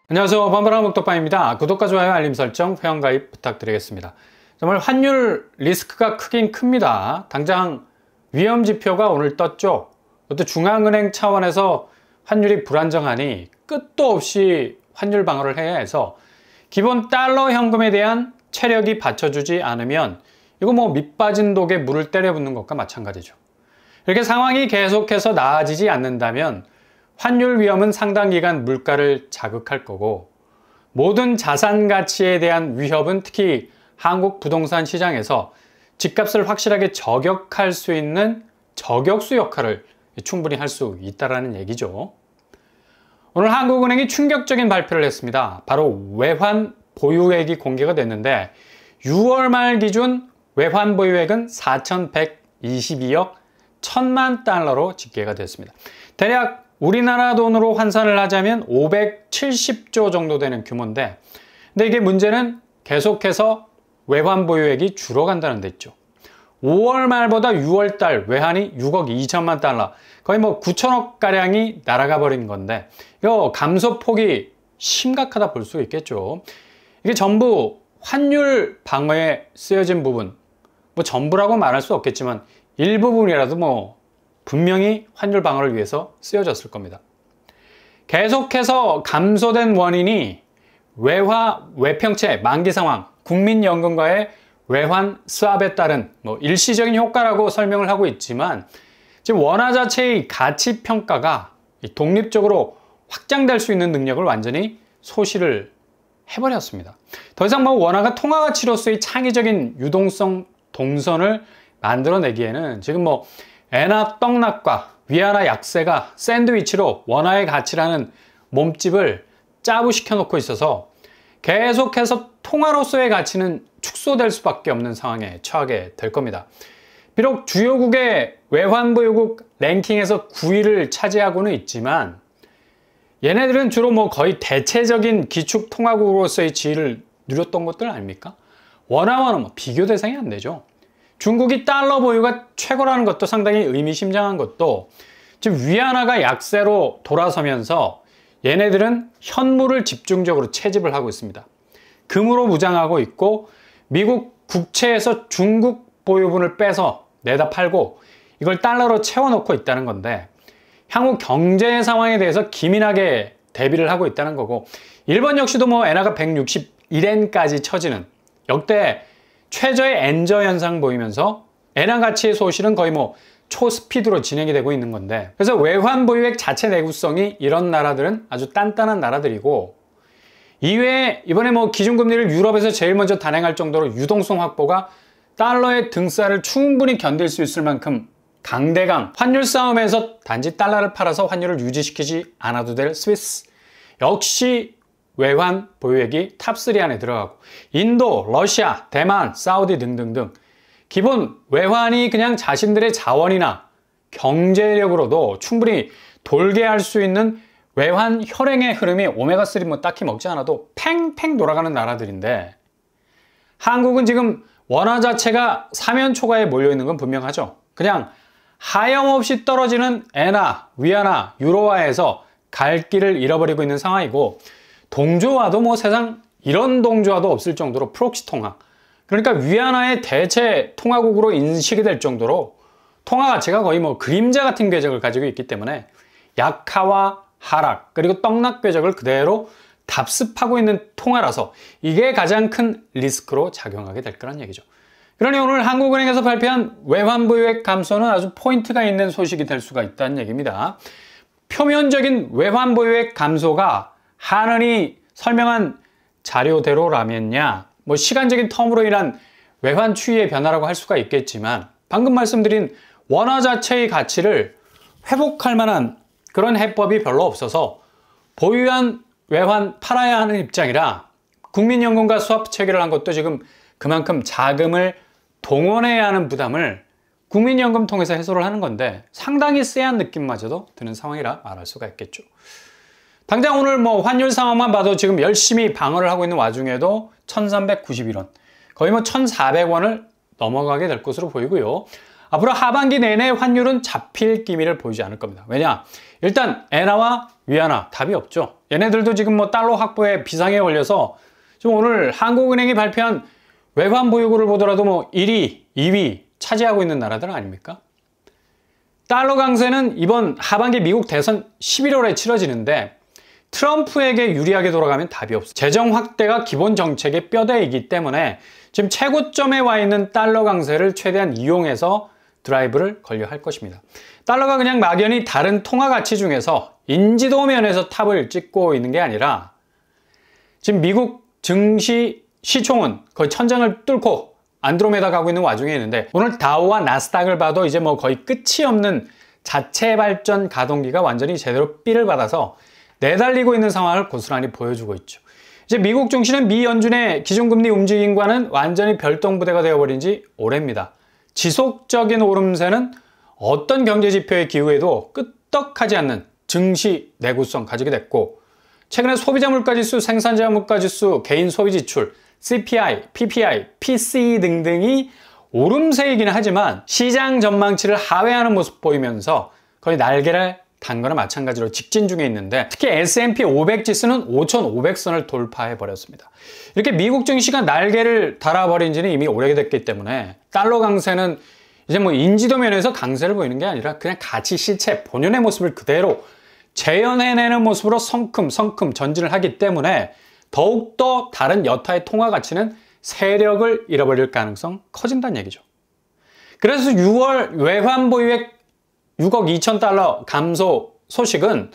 안녕하세요. 반바람 목독방입니다. 구독과 좋아요, 알림 설정, 회원가입 부탁드리겠습니다. 정말 환율 리스크가 크긴 큽니다. 당장 위험지표가 오늘 떴죠. 또 중앙은행 차원에서 환율이 불안정하니 끝도 없이 환율 방어를 해야 해서 기본 달러 현금에 대한 체력이 받쳐주지 않으면 이거 밑빠진 독에 물을 때려붓는 것과 마찬가지죠. 이렇게 상황이 계속해서 나아지지 않는다면 환율 위험은 상당 기간 물가를 자극할 거고, 모든 자산 가치에 대한 위협은 특히 한국 부동산 시장에서 집값을 확실하게 저격할 수 있는 저격수 역할을 충분히 할 수 있다는 얘기죠. 오늘 한국은행이 충격적인 발표를 했습니다. 바로 외환 보유액이 공개가 됐는데 6월 말 기준 외환 보유액은 4,122억 1,000만 달러로 집계가 됐습니다. 대략 우리나라 돈으로 환산을 하자면 570조 정도 되는 규모인데, 근데 이게 문제는 계속해서 외환 보유액이 줄어간다는 데 있죠. 5월 말보다 6월 달 외환이 6억 2천만 달러, 거의 9천억 가량이 날아가 버린 건데, 이거 감소폭이 심각하다 볼 수 있겠죠. 이게 전부 환율 방어에 쓰여진 부분, 전부라고 말할 수 없겠지만 일부분이라도 분명히 환율 방어를 위해서 쓰여졌을 겁니다. 계속해서 감소된 원인이 외평채 만기 상황, 국민연금과의 외환 스왑에 따른 일시적인 효과라고 설명을 하고 있지만, 지금 원화 자체의 가치 평가가 독립적으로 확장될 수 있는 능력을 완전히 소실을 해버렸습니다. 더 이상 원화가 통화 가치로서의 창의적인 유동성 동선을 만들어내기에는 지금 엔화 떡락과 위안화 약세가 샌드위치로 원화의 가치라는 몸집을 짜부시켜 놓고 있어서 계속해서 통화로서의 가치는 축소될 수밖에 없는 상황에 처하게 될 겁니다. 비록 주요국의 외환보유국 랭킹에서 9위를 차지하고는 있지만, 얘네들은 주로 거의 대체적인 기축 통화국으로서의 지위를 누렸던 것들 아닙니까? 원화와는 비교 대상이 안 되죠. 중국이 달러 보유가 최고라는 것도 상당히 의미심장한 것도, 지금 위안화가 약세로 돌아서면서 얘네들은 현물을 집중적으로 채집을 하고 있습니다. 금으로 무장하고 있고, 미국 국채에서 중국 보유분을 빼서 내다 팔고 이걸 달러로 채워놓고 있다는 건데, 향후 경제 상황에 대해서 기민하게 대비를 하고 있다는 거고, 일본 역시도 엔화가 161엔까지 처지는 역대 최저의 엔저 현상 보이면서 엔화 가치의 소실은 거의 초스피드로 진행이 되고 있는 건데, 그래서 외환 보유액 자체 내구성이 이런 나라들은 아주 단단한 나라들이고, 이외에 이번에 기준금리를 유럽에서 제일 먼저 단행할 정도로 유동성 확보가 달러의 등살을 충분히 견딜 수 있을 만큼 강대강 환율 싸움에서 단지 달러를 팔아서 환율을 유지시키지 않아도 될 스위스 역시 외환 보유액이 탑3 안에 들어가고, 인도, 러시아, 대만, 사우디 등등등 기본 외환이 그냥 자신들의 자원이나 경제력으로도 충분히 돌게 할 수 있는 외환 혈행의 흐름이 오메가3 딱히 먹지 않아도 팽팽 돌아가는 나라들인데, 한국은 지금 원화 자체가 사면초가에 몰려있는 건 분명하죠. 그냥 하염없이 떨어지는 엔화, 위안화, 유로화에서 갈 길을 잃어버리고 있는 상황이고, 동조화도 세상 이런 동조화도 없을 정도로 프록시 통화, 그러니까 위안화의 대체 통화국으로 인식이 될 정도로 통화 가치가 거의 그림자 같은 궤적을 가지고 있기 때문에 약화와 하락, 그리고 떡락 궤적을 그대로 답습하고 있는 통화라서 이게 가장 큰 리스크로 작용하게 될 거란 얘기죠. 그러니 오늘 한국은행에서 발표한 외환 보유액 감소는 아주 포인트가 있는 소식이 될 수가 있다는 얘기입니다. 표면적인 외환 보유액 감소가 한은이 설명한 자료대로라면야 시간적인 텀으로 인한 외환 추이의 변화라고 할 수가 있겠지만, 방금 말씀드린 원화 자체의 가치를 회복할 만한 그런 해법이 별로 없어서 보유한 외환 팔아야 하는 입장이라 국민연금과 스왑 체결을 한 것도 지금 그만큼 자금을 동원해야 하는 부담을 국민연금 통해서 해소를 하는 건데, 상당히 쎄한 느낌마저도 드는 상황이라 말할 수가 있겠죠. 당장 오늘 환율 상황만 봐도 지금 열심히 방어를 하고 있는 와중에도 1391원, 거의 1400원을 넘어가게 될 것으로 보이고요. 앞으로 하반기 내내 환율은 잡힐 기미를 보이지 않을 겁니다. 왜냐? 일단 엔화와 위안화 답이 없죠. 얘네들도 지금 뭐 달러 확보에 비상에 걸려서 지금 오늘 한국은행이 발표한 외환 보유고를 보더라도 뭐 1위, 2위 차지하고 있는 나라들 아닙니까? 달러 강세는 이번 하반기 미국 대선 11월에 치러지는데 트럼프에게 유리하게 돌아가면 답이 없어요. 재정 확대가 기본 정책의 뼈대이기 때문에 지금 최고점에 와 있는 달러 강세를 최대한 이용해서 드라이브를 걸려 할 것입니다. 달러가 그냥 막연히 다른 통화 가치 중에서 인지도 면에서 탑을 찍고 있는 게 아니라 지금 미국 증시 시총은 거의 천장을 뚫고 안드로메다 가고 있는 와중에 있는데 오늘 다우와 나스닥을 봐도 이제 뭐 거의 끝이 없는 자체 발전 가동기가 완전히 제대로 삐를 받아서 내달리고 있는 상황을 고스란히 보여주고 있죠. 이제 미국 증시는 미 연준의 기준금리 움직임과는 완전히 별동부대가 되어버린 지 오래입니다. 지속적인 오름세는 어떤 경제지표의 기후에도 끄떡하지 않는 증시 내구성 가지게 됐고 최근에 소비자 물가지수, 생산자 물가지수, 개인 소비지출, CPI, PPI, PCE 등등이 오름세이기는 하지만 시장 전망치를 하회하는 모습 보이면서 거의 날개를 단 거나 마찬가지로 직진 중에 있는데 특히 S&P 500 지수는 5,500선을 돌파해 버렸습니다. 이렇게 미국 증시가 날개를 달아버린 지는 이미 오래됐기 때문에 달러 강세는 이제 뭐 인지도 면에서 강세를 보이는 게 아니라 그냥 가치 실체 본연의 모습을 그대로 재현해내는 모습으로 성큼 전진을 하기 때문에 더욱더 다른 여타의 통화 가치는 세력을 잃어버릴 가능성 커진다는 얘기죠. 그래서 6월 외환 보유액 6억 2천 달러 감소 소식은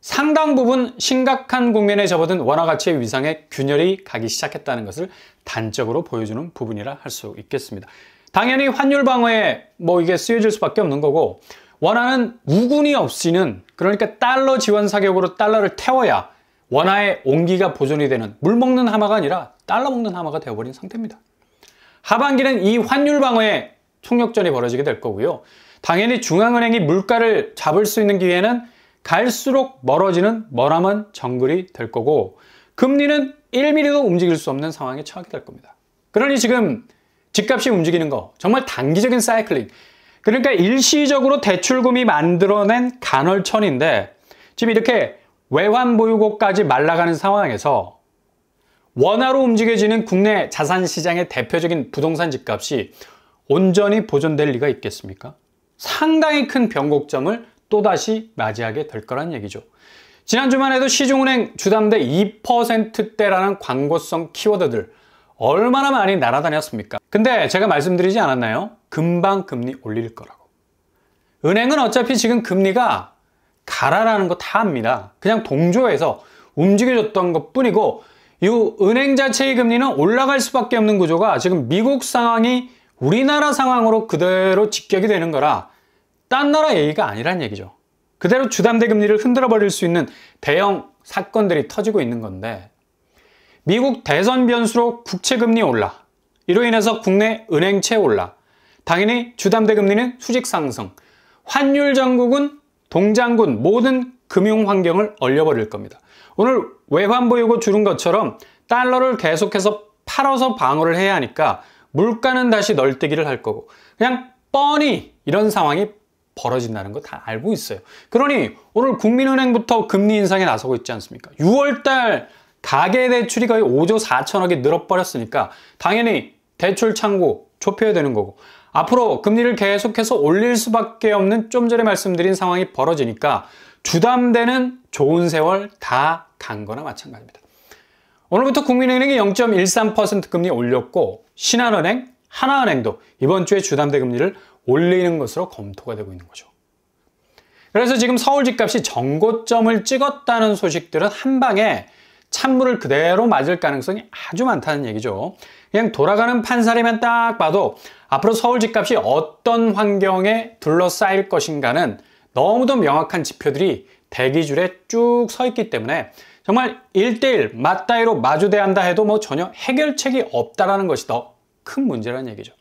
상당 부분 심각한 국면에 접어든 원화 가치의 위상에 균열이 가기 시작했다는 것을 단적으로 보여주는 부분이라 할 수 있겠습니다. 당연히 환율 방어에 뭐 이게 쓰여질 수밖에 없는 거고 원화는 우군이 없이는 그러니까 달러 지원 사격으로 달러를 태워야 원화의 온기가 보존이 되는 물 먹는 하마가 아니라 달러 먹는 하마가 되어버린 상태입니다. 하반기는 이 환율 방어에 총력전이 벌어지게 될 거고요. 당연히 중앙은행이 물가를 잡을 수 있는 기회는 갈수록 멀어지는 머나먼 정글이 될 거고 금리는 1mm도 움직일 수 없는 상황에 처하게 될 겁니다. 그러니 지금 집값이 움직이는 거 정말 단기적인 사이클링 그러니까 일시적으로 대출금이 만들어낸 간헐천인데 지금 이렇게 외환 보유고까지 말라가는 상황에서 원화로 움직여지는 국내 자산시장의 대표적인 부동산 집값이 온전히 보존될 리가 있겠습니까? 상당히 큰 변곡점을 또다시 맞이하게 될 거란 얘기죠. 지난주만 해도 시중은행 주담대 2%대라는 광고성 키워드들 얼마나 많이 날아다녔습니까? 근데 제가 말씀드리지 않았나요? 금방 금리 올릴 거라고. 은행은 어차피 지금 금리가 가라라는 거 다 압니다. 그냥 동조해서 움직여줬던 것 뿐이고 이 은행 자체의 금리는 올라갈 수밖에 없는 구조가 지금 미국 상황이 우리나라 상황으로 그대로 직격이 되는 거라 딴 나라 얘기가 아니란 얘기죠. 그대로 주담대 금리를 흔들어 버릴 수 있는 대형 사건들이 터지고 있는 건데 미국 대선 변수로 국채금리 올라 이로 인해서 국내 은행채 올라 당연히 주담대 금리는 수직 상승 환율 전국은 동장군 모든 금융 환경을 얼려버릴 겁니다. 오늘 외환 보유고 줄은 것처럼 달러를 계속해서 팔아서 방어를 해야 하니까 물가는 다시 널뛰기를 할 거고 그냥 뻔히 이런 상황이 벌어진다는 거 다 알고 있어요. 그러니 오늘 국민은행부터 금리 인상에 나서고 있지 않습니까? 6월달 가계대출이 거의 5조 4천억이 늘어버렸으니까 당연히 대출 창구 좁혀야 되는 거고 앞으로 금리를 계속해서 올릴 수밖에 없는 좀 전에 말씀드린 상황이 벌어지니까 주담대는 좋은 세월 다 간 거나 마찬가지입니다. 오늘부터 국민은행이 0.13% 금리 올렸고 신한은행, 하나은행도 이번 주에 주담대 금리를 올리는 것으로 검토가 되고 있는 거죠. 그래서 지금 서울 집값이 정고점을 찍었다는 소식들은 한 방에 찬물을 그대로 맞을 가능성이 아주 많다는 얘기죠. 그냥 돌아가는 판사리만 딱 봐도 앞으로 서울 집값이 어떤 환경에 둘러싸일 것인가는 너무도 명확한 지표들이 대기줄에 쭉 서 있기 때문에 정말 1대1 맞다이로 마주대한다 해도 뭐 전혀 해결책이 없다라는 것이 더 큰 문제라는 얘기죠.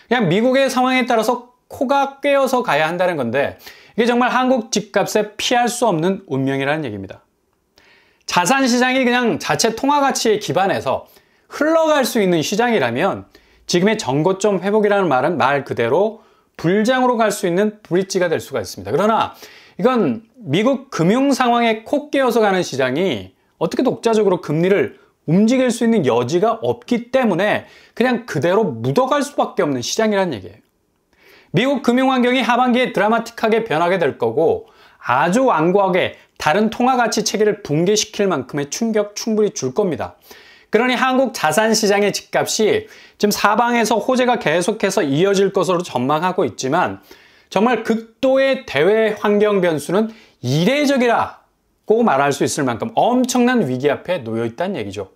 그냥 미국의 상황에 따라서 코가 꿰어서 가야 한다는 건데 이게 정말 한국 집값에 피할 수 없는 운명이라는 얘기입니다. 자산시장이 그냥 자체 통화가치에 기반해서 흘러갈 수 있는 시장이라면 지금의 정고점 회복이라는 말은 말 그대로 불장으로 갈 수 있는 브릿지가 될 수가 있습니다. 그러나 이건 미국 금융 상황에 콕 끼어서 가는 시장이 어떻게 독자적으로 금리를 움직일 수 있는 여지가 없기 때문에 그냥 그대로 묻어갈 수밖에 없는 시장이라는 얘기예요. 미국 금융 환경이 하반기에 드라마틱하게 변하게 될 거고 아주 완고하게 다른 통화 가치 체계를 붕괴시킬 만큼의 충격 충분히 줄 겁니다. 그러니 한국 자산시장의 집값이 지금 사방에서 호재가 계속해서 이어질 것으로 전망하고 있지만 정말 극도의 대외 환경 변수는 이례적이라고 말할 수 있을 만큼 엄청난 위기 앞에 놓여 있다는 얘기죠.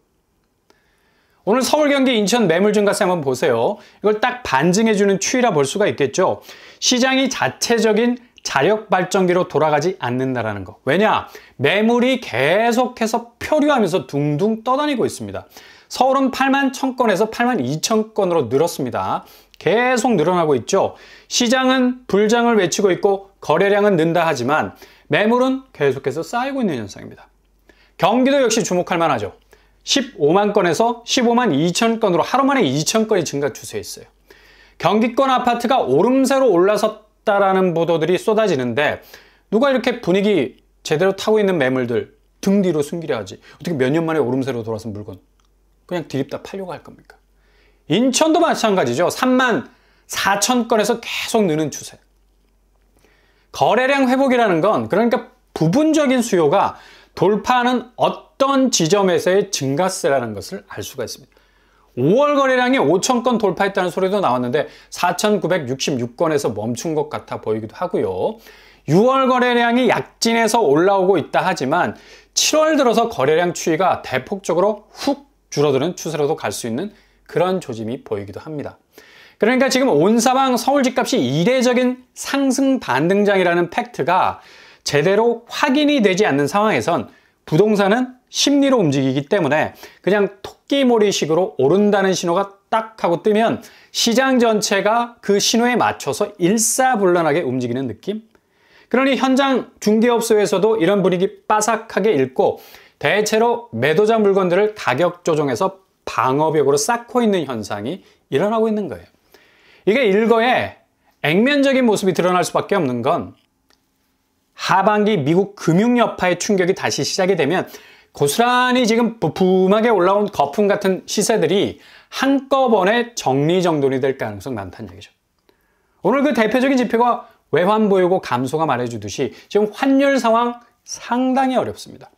오늘 서울, 경기, 인천 매물 증가세 한번 보세요. 이걸 딱 반증해주는 추이라 볼 수가 있겠죠. 시장이 자체적인 자력 발전기로 돌아가지 않는다라는 거. 왜냐? 매물이 계속해서 표류하면서 둥둥 떠다니고 있습니다. 서울은 8만 1000건에서 8만 2000건으로 늘었습니다. 계속 늘어나고 있죠. 시장은 불장을 외치고 있고 거래량은 는다 하지만 매물은 계속해서 쌓이고 있는 현상입니다. 경기도 역시 주목할 만하죠. 15만 건에서 15만 2천 건으로 하루 만에 2천 건이 증가 추세에 있어요. 경기권 아파트가 오름세로 올라섰다라는 보도들이 쏟아지는데 누가 이렇게 분위기 제대로 타고 있는 매물들 등 뒤로 숨기려 하지. 어떻게 몇 년 만에 오름세로 돌아선 물건 그냥 디립다 팔려고 할 겁니까? 인천도 마찬가지죠. 3만 4천 건에서 계속 느는 추세. 거래량 회복이라는 건 그러니까 부분적인 수요가 돌파하는 어떤 지점에서의 증가세라는 것을 알 수가 있습니다. 5월 거래량이 5천 건 돌파했다는 소리도 나왔는데 4,966건에서 멈춘 것 같아 보이기도 하고요. 6월 거래량이 약진해서 올라오고 있다 하지만 7월 들어서 거래량 추이가 대폭적으로 훅 줄어드는 추세로도 갈 수 있는 그런 조짐이 보이기도 합니다. 그러니까 지금 온 사방 서울 집값이 이례적인 상승 반등장이라는 팩트가 제대로 확인이 되지 않는 상황에선 부동산은 심리로 움직이기 때문에 그냥 토끼몰이식으로 오른다는 신호가 딱 하고 뜨면 시장 전체가 그 신호에 맞춰서 일사불란하게 움직이는 느낌? 그러니 현장 중개업소에서도 이런 분위기 빠삭하게 읽고 대체로 매도자 물건들을 가격 조정해서 방어벽으로 쌓고 있는 현상이 일어나고 있는 거예요. 이게 일거에 액면적인 모습이 드러날 수밖에 없는 건 하반기 미국 금융 여파의 충격이 다시 시작이 되면 고스란히 지금 부품하게 올라온 거품 같은 시세들이 한꺼번에 정리정돈이 될 가능성이 많다는 얘기죠. 오늘 그 대표적인 지표가 외환 보유고 감소가 말해주듯이 지금 환율 상황 상당히 어렵습니다.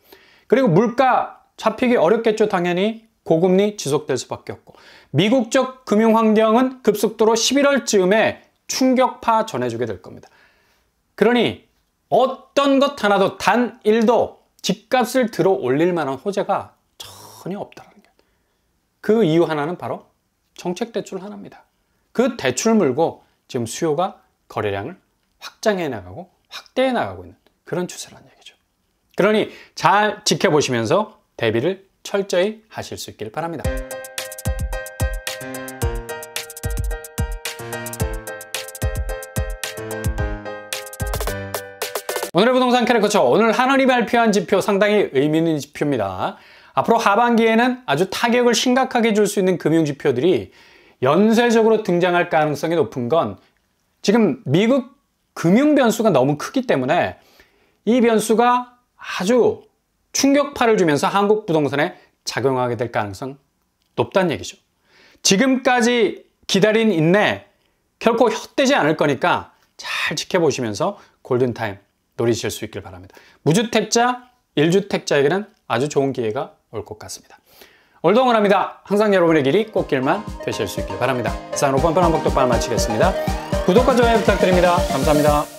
그리고 물가 잡히기 어렵겠죠. 당연히 고금리 지속될 수밖에 없고 미국적 금융 환경은 급속도로 11월쯤에 충격파 전해주게 될 겁니다. 그러니 어떤 것 하나도 단 1도 집값을 들어 올릴 만한 호재가 전혀 없다는 거예요. 그 이유 하나는 바로 정책 대출 하나입니다. 그 대출 물고 지금 수요가 거래량을 확장해 나가고 확대해 나가고 있는 그런 추세라는 얘기죠. 그러니 잘 지켜보시면서 대비를 철저히 하실 수 있길 바랍니다. 오늘의 부동산 캐릭터처 오늘 한원이 발표한 지표 상당히 의미 있는 지표입니다. 앞으로 하반기에는 아주 타격을 심각하게 줄 수 있는 금융 지표들이 연쇄적으로 등장할 가능성이 높은 건 지금 미국 금융 변수가 너무 크기 때문에 이 변수가 아주 충격파를 주면서 한국 부동산에 작용하게 될 가능성 높다는 얘기죠. 지금까지 기다린 인내 결코 헛되지 않을 거니까 잘 지켜보시면서 골든타임 노리실 수 있길 바랍니다. 무주택자, 1주택자에게는 아주 좋은 기회가 올 것 같습니다. 오늘도 응원합니다. 항상 여러분의 길이 꽃길만 되실 수 있길 바랍니다. 이상으로 뻔뻔한 복덕방을 마치겠습니다. 구독과 좋아요 부탁드립니다. 감사합니다.